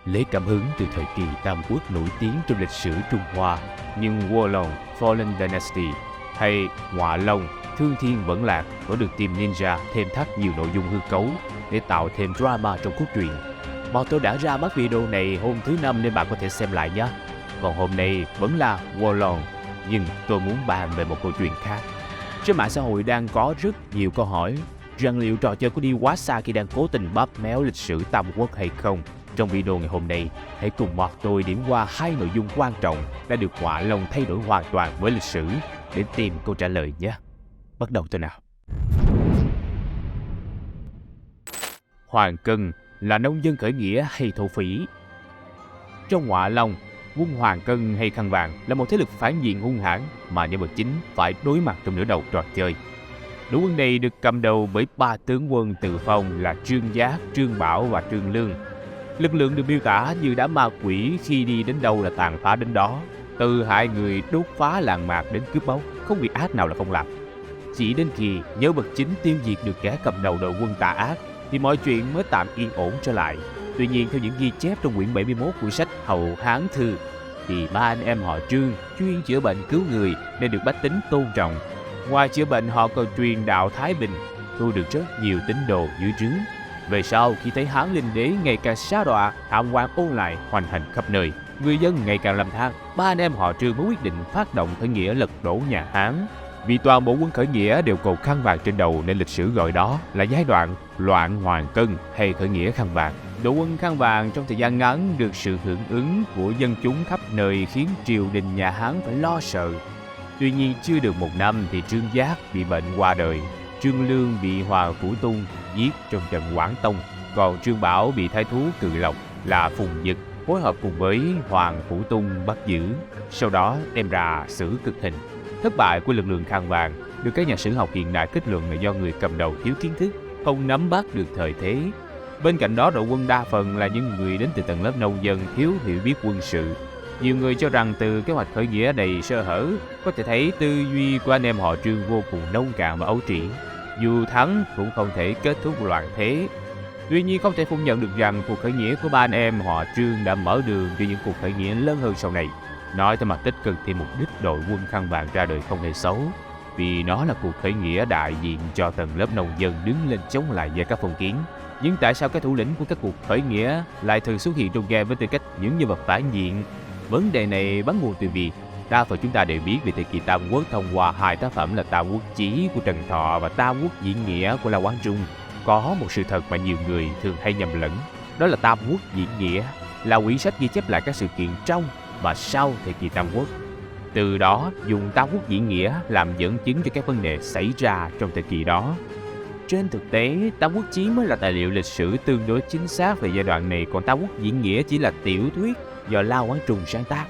Lấy cảm hứng từ thời kỳ Tam Quốc nổi tiếng trong lịch sử Trung Hoa như Wo Long, Fallen Dynasty hay Họa Long, Thương Thiên Vẫn Lạc có được team Ninja thêm thắt nhiều nội dung hư cấu để tạo thêm drama trong cốt truyện. Bọn tôi đã ra mắt video này hôm thứ Năm nên bạn có thể xem lại nhé. Còn hôm nay vẫn là Wo Long, nhưng tôi muốn bàn về một câu chuyện khác. Trên mạng xã hội đang có rất nhiều câu hỏi rằng liệu trò chơi có đi quá xa khi đang cố tình bóp méo lịch sử Tam Quốc hay không. Trong video ngày hôm nay, hãy cùng bọn tôi điểm qua hai nội dung quan trọng đã được Họa Long thay đổi hoàn toàn với lịch sử để tìm câu trả lời nhé. Bắt đầu thôi nào. Hoàng Cân là nông dân khởi nghĩa hay thổ phỉ? Trong Họa Long, quân Hoàng Cân hay Khăn Vàng là một thế lực phản diện hung hãn mà nhân vật chính phải đối mặt trong nửa đầu trò chơi. Đội quân này được cầm đầu bởi ba tướng quân tự phong là Trương Giác, Trương Bảo và Trương Lương. Lực lượng được miêu tả như đám ma quỷ, khi đi đến đâu là tàn phá đến đó, từ hại người, đốt phá làng mạc đến cướp báu, không việc ác nào là không làm. Chỉ đến khi nhân vật chính tiêu diệt được kẻ cầm đầu đội quân tà ác thì mọi chuyện mới tạm yên ổn trở lại. Tuy nhiên, theo những ghi chép trong quyển 71 của sách Hậu Hán Thư thì ba anh em họ Trương chuyên chữa bệnh cứu người nên được bách tính tôn trọng. Ngoài chữa bệnh, họ còn truyền đạo Thái Bình, thu được rất nhiều tín đồ dưới trướng. Về sau, khi thấy Hán Linh Đế ngày càng sa đọa, thảm họa ôn lại hoành hành khắp nơi, người dân ngày càng lầm than, ba anh em họ Trương mới quyết định phát động khởi nghĩa lật đổ nhà Hán. Vì toàn bộ quân khởi nghĩa đều cột khăn vàng trên đầu nên lịch sử gọi đó là giai đoạn loạn Hoàng Cân hay khởi nghĩa khăn vàng. Đội quân khăn vàng trong thời gian ngắn được sự hưởng ứng của dân chúng khắp nơi khiến triều đình nhà Hán phải lo sợ. Tuy nhiên, chưa được một năm thì Trương Giác bị bệnh qua đời, Trương Lương bị Hoàng Phủ Tung giết trong trận Quảng Tông, còn Trương Bảo bị thái thú Cự Lộc là Phùng Dực phối hợp cùng với Hoàng Phủ Tung bắt giữ, sau đó đem ra xử cực hình. Thất bại của lực lượng khăn vàng được các nhà sử học hiện đại kết luận là do người cầm đầu thiếu kiến thức, không nắm bắt được thời thế. Bên cạnh đó, đội quân đa phần là những người đến từ tầng lớp nông dân thiếu hiểu biết quân sự. Nhiều người cho rằng từ kế hoạch khởi nghĩa đầy sơ hở, có thể thấy tư duy của anh em họ Trương vô cùng nông cạn và ấu trĩ. Dù thắng cũng không thể kết thúc loạn thế. Tuy nhiên, không thể phủ nhận được rằng cuộc khởi nghĩa của ba anh em họ Trương đã mở đường cho những cuộc khởi nghĩa lớn hơn sau này. Nói theo mặt tích cực thì mục đích đội quân khăn vàng ra đời không hề xấu, vì nó là cuộc khởi nghĩa đại diện cho tầng lớp nông dân đứng lên chống lại giai cấp phong kiến. Nhưng tại sao các thủ lĩnh của các cuộc khởi nghĩa lại thường xuất hiện trong game với tư cách những nhân vật phản diện? Vấn đề này bắt nguồn từ việc đa phần chúng ta đều biết về thời kỳ Tam Quốc thông qua hai tác phẩm là Tam Quốc Chí của Trần Thọ và Tam Quốc Diễn Nghĩa của La Quán Trung. Có một sự thật mà nhiều người thường hay nhầm lẫn, đó là Tam Quốc Diễn Nghĩa là quyển sách ghi chép lại các sự kiện trong và sau thời kỳ Tam Quốc. Từ đó dùng Tam Quốc Diễn Nghĩa làm dẫn chứng cho các vấn đề xảy ra trong thời kỳ đó. Trên thực tế, Tam Quốc Chí mới là tài liệu lịch sử tương đối chính xác về giai đoạn này, còn Tam Quốc Diễn Nghĩa chỉ là tiểu thuyết do La Quán Trung sáng tác.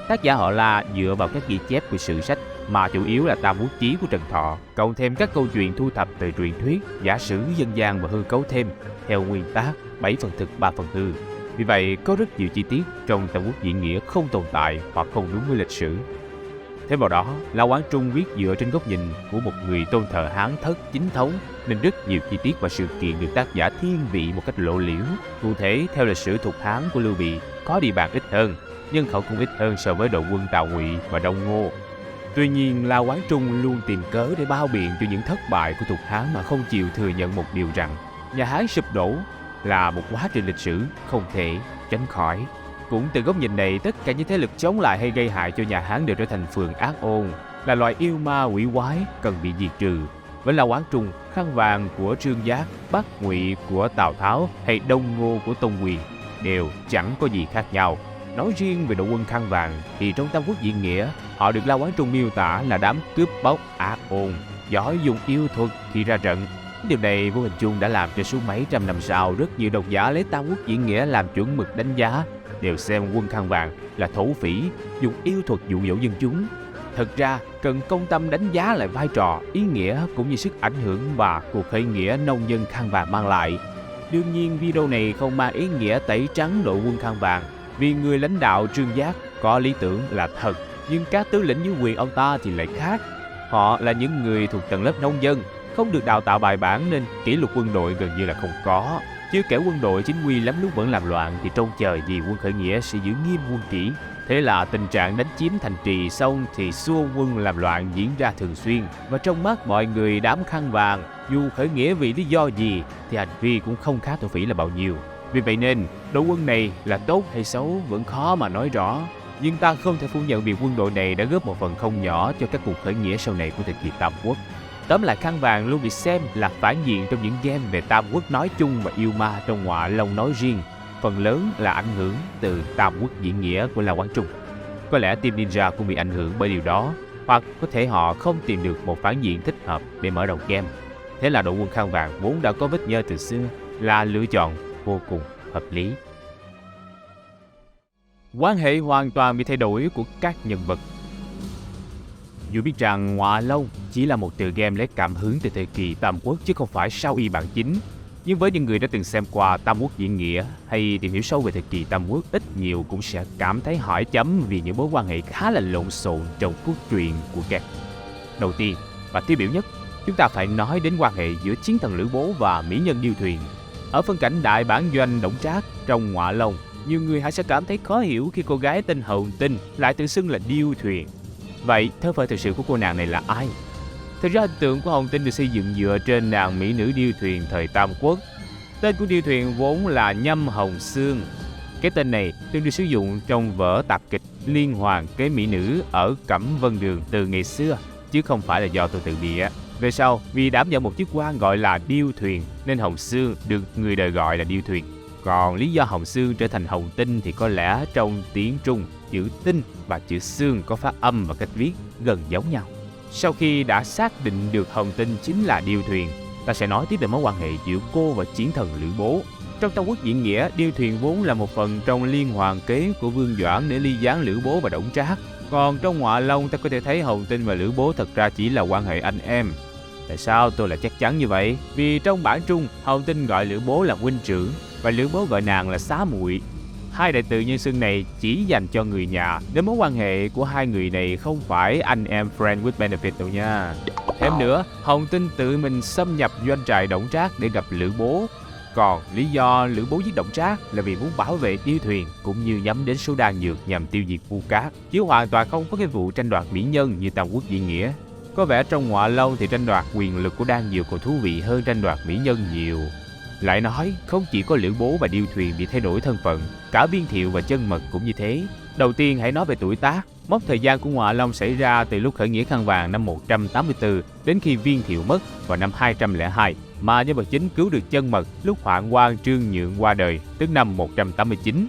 Tác giả họ La dựa vào các ghi chép của sử sách mà chủ yếu là Tam Quốc Chí của Trần Thọ, cộng thêm các câu chuyện thu thập từ truyền thuyết, giả sử dân gian và hư cấu thêm theo nguyên tắc 7 phần thực 3 phần hư. Vì vậy, có rất nhiều chi tiết trong Tam Quốc Diễn Nghĩa không tồn tại hoặc không đúng với lịch sử. Thêm vào đó, La Quán Trung viết dựa trên góc nhìn của một người tôn thờ Hán thất chính thống nên rất nhiều chi tiết và sự kiện được tác giả thiên vị một cách lộ liễu. Cụ thể, theo lịch sử thuộc Hán của Lưu Bị, có địa bàn ít hơn, nhân khẩu cũng ít hơn so với đội quân Tào Ngụy và Đông Ngô. Tuy nhiên, La Quán Trung luôn tìm cớ để bao biện cho những thất bại của thuộc Hán mà không chịu thừa nhận một điều rằng nhà Hán sụp đổ là một quá trình lịch sử không thể tránh khỏi. Cũng từ góc nhìn này, tất cả những thế lực chống lại hay gây hại cho nhà Hán đều trở thành phường ác ôn, là loại yêu ma quỷ quái cần bị diệt trừ. Với La Quán Trung, khăn vàng của Trương Giác, Bắc Ngụy của Tào Tháo hay Đông Ngô của Tôn Quyền đều chẳng có gì khác nhau. Nói riêng về đội quân khăn vàng thì trong Tam Quốc Diễn Nghĩa, họ được La Quán Trung miêu tả là đám cướp bóc ác ôn, giỏi dùng yêu thuật khi ra trận. Điều này vô hình chung đã làm cho suốt mấy trăm năm sau, rất nhiều độc giả lấy Tam Quốc Diễn Nghĩa làm chuẩn mực đánh giá, đều xem quân khăn vàng là thổ phỉ, dùng yêu thuật dụ dỗ dân chúng. Thật ra, cần công tâm đánh giá lại vai trò, ý nghĩa cũng như sức ảnh hưởng và cuộc khởi nghĩa nông dân khăn vàng mang lại. Đương nhiên, video này không mang ý nghĩa tẩy trắng đội quân khăn vàng, vì người lãnh đạo Trương Giác có lý tưởng là thật, nhưng các tướng lĩnh dưới quyền ông ta thì lại khác. Họ là những người thuộc tầng lớp nông dân, không được đào tạo bài bản nên kỷ luật quân đội gần như là không có. Chứ kẻ quân đội chính quy lắm lúc vẫn làm loạn thì trông chờ gì quân khởi nghĩa sẽ giữ nghiêm quân kỷ. Thế là tình trạng đánh chiếm thành trì xong thì xua quân làm loạn diễn ra thường xuyên. Và trong mắt mọi người đám khăn vàng, dù khởi nghĩa vì lý do gì thì hành vi cũng không khác thổ phỉ là bao nhiêu. Vì vậy nên đội quân này là tốt hay xấu vẫn khó mà nói rõ. Nhưng ta không thể phủ nhận việc quân đội này đã góp một phần không nhỏ cho các cuộc khởi nghĩa sau này của thời kỳ Tam Quốc. Tóm lại, khăn vàng luôn bị xem là phản diện trong những game về Tam Quốc nói chung và yêu ma trong Ngọa Long nói riêng. Phần lớn là ảnh hưởng từ Tam Quốc diễn nghĩa của La Quán Trung. Có lẽ Team Ninja cũng bị ảnh hưởng bởi điều đó, hoặc có thể họ không tìm được một phản diện thích hợp để mở đầu game. Thế là đội quân khăn vàng vốn đã có vết nhơ từ xưa là lựa chọn vô cùng hợp lý. Quan hệ hoàn toàn bị thay đổi của các nhân vật. Dù biết rằng Ngọa Long chỉ là một tựa game lấy cảm hứng từ thời kỳ Tam Quốc chứ không phải sao y bản chính, nhưng với những người đã từng xem qua Tam Quốc diễn nghĩa hay tìm hiểu sâu về thời kỳ Tam Quốc, ít nhiều cũng sẽ cảm thấy hỏi chấm vì những mối quan hệ khá là lộn xộn trong cốt truyện của game. Đầu tiên và tiêu biểu nhất, chúng ta phải nói đến quan hệ giữa chiến thần Lữ Bố và mỹ nhân Điêu Thuyền. Ở phân cảnh đại bản doanh Đổng Trác trong Ngọa Long, nhiều người hãy sẽ cảm thấy khó hiểu khi cô gái tên Hồng Tinh lại tự xưng là Điêu Thuyền. Vậy thân phận thực sự của cô nàng này là ai? Thực ra hình tượng của Hồng Tinh được xây dựng dựa trên nàng mỹ nữ Điêu Thuyền thời Tam Quốc. Tên của Điêu Thuyền vốn là Nhâm Hồng Sương. Cái tên này từng được sử dụng trong vở tạp kịch Liên Hoàn Kế Mỹ Nữ ở Cẩm Vân Đường từ ngày xưa, chứ không phải là do tôi tự bịa. Về sau, vì đảm nhận một chức quan gọi là Điêu Thuyền nên Hồng Sương được người đời gọi là Điêu Thuyền. Còn lý do Hồng Sương trở thành Hồng Tinh thì có lẽ trong tiếng Trung, chữ Tinh và chữ Sương có phát âm và cách viết gần giống nhau. Sau khi đã xác định được Hồng Tinh chính là Điêu Thuyền, ta sẽ nói tiếp về mối quan hệ giữa cô và chiến thần Lữ Bố. Trong Tam Quốc diễn nghĩa, Điêu Thuyền vốn là một phần trong liên hoàn kế của Vương Doãn để ly gián Lữ Bố và Đổng Trác. Còn trong Ngọa Long, ta có thể thấy Hồng Tinh và Lữ Bố thật ra chỉ là quan hệ anh em. Tại sao tôi lại chắc chắn như vậy? Vì trong bản Trung, Hồng Tinh gọi Lữ Bố là huynh trưởng và Lữ Bố gọi nàng là xá muội. Hai đại từ nhân xưng này chỉ dành cho người nhà, nên mối quan hệ của hai người này không phải anh em friend with benefit đâu nha. Thêm nữa, Hồng Tinh tự mình xâm nhập doanh trại Đổng Trác để gặp Lữ Bố. Còn lý do Lữ Bố giết Đổng Trác là vì muốn bảo vệ Điêu Thuyền cũng như nhắm đến số đan dược nhằm tiêu diệt Vu Cát, chứ hoàn toàn không có cái vụ tranh đoạt mỹ nhân như Tam Quốc diễn nghĩa. Có vẻ trong Ngọa Long thì tranh đoạt quyền lực của đan dược còn thú vị hơn tranh đoạt mỹ nhân nhiều. Lại nói, không chỉ có Lữ Bố và Điêu Thuyền bị thay đổi thân phận, cả Viên Thiệu và Chân Mật cũng như thế. Đầu tiên hãy nói về tuổi tác. Mốc thời gian của Ngọa Long xảy ra từ lúc khởi nghĩa khăn vàng năm 184 đến khi Viên Thiệu mất vào năm 202, mà nhân vật chính cứu được Chân Mật lúc hoạn quan Trương Nhượng qua đời, tức năm 189.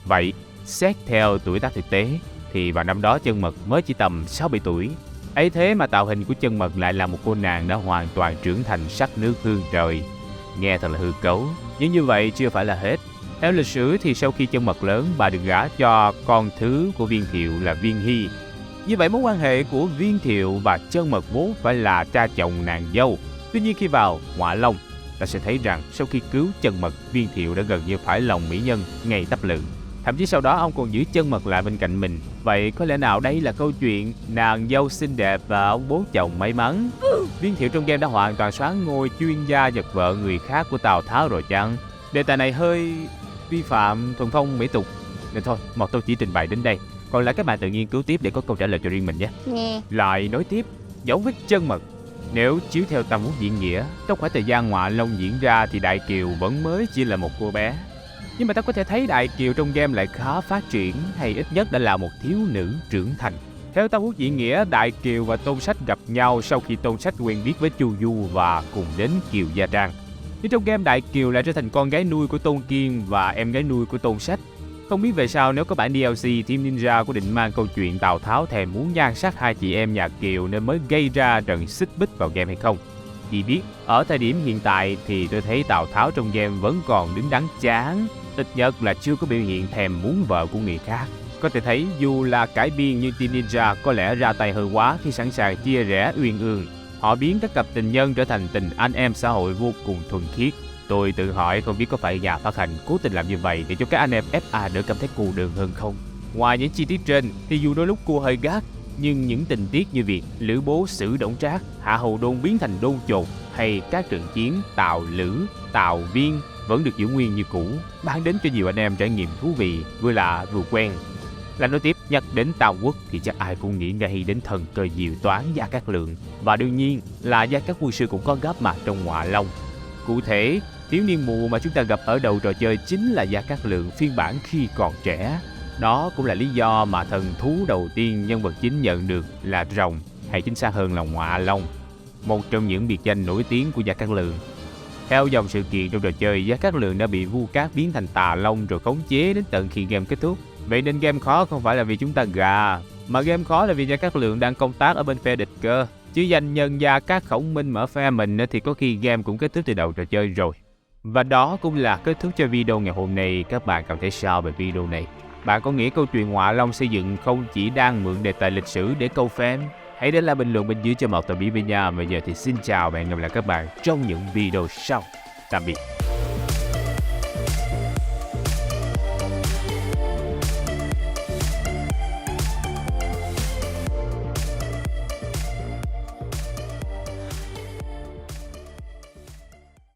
Vậy, xét theo tuổi tác thực tế, thì vào năm đó Chân Mật mới chỉ tầm 6-7 tuổi. Ấy thế mà tạo hình của Chân Mật lại là một cô nàng đã hoàn toàn trưởng thành sắc nước hương trời. Nghe thật là hư cấu, nhưng như vậy chưa phải là hết. Theo lịch sử thì sau khi Chân Mật lớn, bà được gả cho con thứ của Viên Thiệu là Viên Hy. Như vậy mối quan hệ của Viên Thiệu và Chân Mật vốn phải là cha chồng nàng dâu. Tuy nhiên khi vào Ngọa Long, ta sẽ thấy rằng sau khi cứu Chân Mật, Viên Thiệu đã gần như phải lòng mỹ nhân ngay tắp lự. Thậm chí sau đó ông còn giữ Chân Mật lại bên cạnh mình. Vậy có lẽ nào đây là câu chuyện nàng dâu xinh đẹp và ông bố chồng may mắn? Viên Thiệu trong game đã hoàn toàn soán ngôi chuyên gia giật vợ người khác của Tào Tháo rồi chăng? Đề tài này hơi vi phạm thuần phong mỹ tục, nên thôi một tôi chỉ trình bày đến đây. Còn lại các bạn tự nghiên cứu tiếp để có câu trả lời cho riêng mình nhé. Lại nói tiếp, dấu vết Chân Mật. Nếu chiếu theo Tam Quốc diễn nghĩa, trong khoảng thời gian Ngọa Long diễn ra thì Đại Kiều vẫn mới chỉ là một cô bé. Nhưng mà ta có thể thấy Đại Kiều trong game lại khá phát triển, hay ít nhất đã là một thiếu nữ trưởng thành. Theo Tam Quốc diễn nghĩa, Đại Kiều và Tôn Sách gặp nhau sau khi Tôn Sách quen biết với Chu Du và cùng đến Kiều Gia Trang. Nhưng trong game, Đại Kiều lại trở thành con gái nuôi của Tôn Kiên và em gái nuôi của Tôn Sách. Không biết về sau nếu có bản DLC, Team Ninja có định mang câu chuyện Tào Tháo thèm muốn nhan sắc hai chị em nhà Kiều nên mới gây ra trận xích bích vào game hay không. Chỉ biết, ở thời điểm hiện tại thì tôi thấy Tào Tháo trong game vẫn còn đứng đắn chán. Ít nhất là chưa có biểu hiện thèm muốn vợ của người khác. Có thể thấy dù là cải biên nhưng Team Ninja có lẽ ra tay hơi quá khi sẵn sàng chia rẽ uyên ương. Họ biến các cặp tình nhân trở thành tình anh em xã hội vô cùng thuần khiết. Tôi tự hỏi không biết có phải nhà phát hành cố tình làm như vậy để cho các anh em FA đỡ cảm thấy cô đơn hơn không? Ngoài những chi tiết trên thì dù đôi lúc cô hơi gắt, nhưng những tình tiết như việc Lữ Bố xử Đổng Trác, Hạ Hầu Đôn biến thành Đôn Chột hay các trận chiến Tào Lữ, Tào Viên, vẫn được giữ nguyên như cũ, mang đến cho nhiều anh em trải nghiệm thú vị, vừa lạ vừa quen. Là nói tiếp, nhắc đến Tam Quốc thì chắc ai cũng nghĩ ngay đến thần cơ diệu toán Gia Cát Lượng, và đương nhiên là Gia Cát quân sư cũng có góp mặt trong Ngọa Long. Cụ thể, thiếu niên mù mà chúng ta gặp ở đầu trò chơi chính là Gia Cát Lượng phiên bản khi còn trẻ. Đó cũng là lý do mà thần thú đầu tiên nhân vật chính nhận được là rồng, hay chính xác hơn là Ngọa Long, một trong những biệt danh nổi tiếng của Gia Cát Lượng. Theo dòng sự kiện trong trò chơi, Gia Cát Lượng đã bị Vu Cát biến thành Tà Long rồi khống chế đến tận khi game kết thúc. Vậy nên game khó không phải là vì chúng ta gà, mà game khó là vì Gia Cát Lượng đang công tác ở bên phe địch cơ. Chứ danh nhân Gia Cát Khổng Minh ở phe mình thì có khi game cũng kết thúc từ đầu trò chơi rồi. Và đó cũng là kết thúc cho video ngày hôm nay. Các bạn cảm thấy sao về video này? Bạn có nghĩ câu chuyện Ngọa Long xây dựng không chỉ đang mượn đề tài lịch sử để câu fan? Hãy để lại bình luận bên dưới cho một tờ bí với nha. Bây giờ thì xin chào và hẹn gặp lại các bạn trong những video sau. Tạm biệt.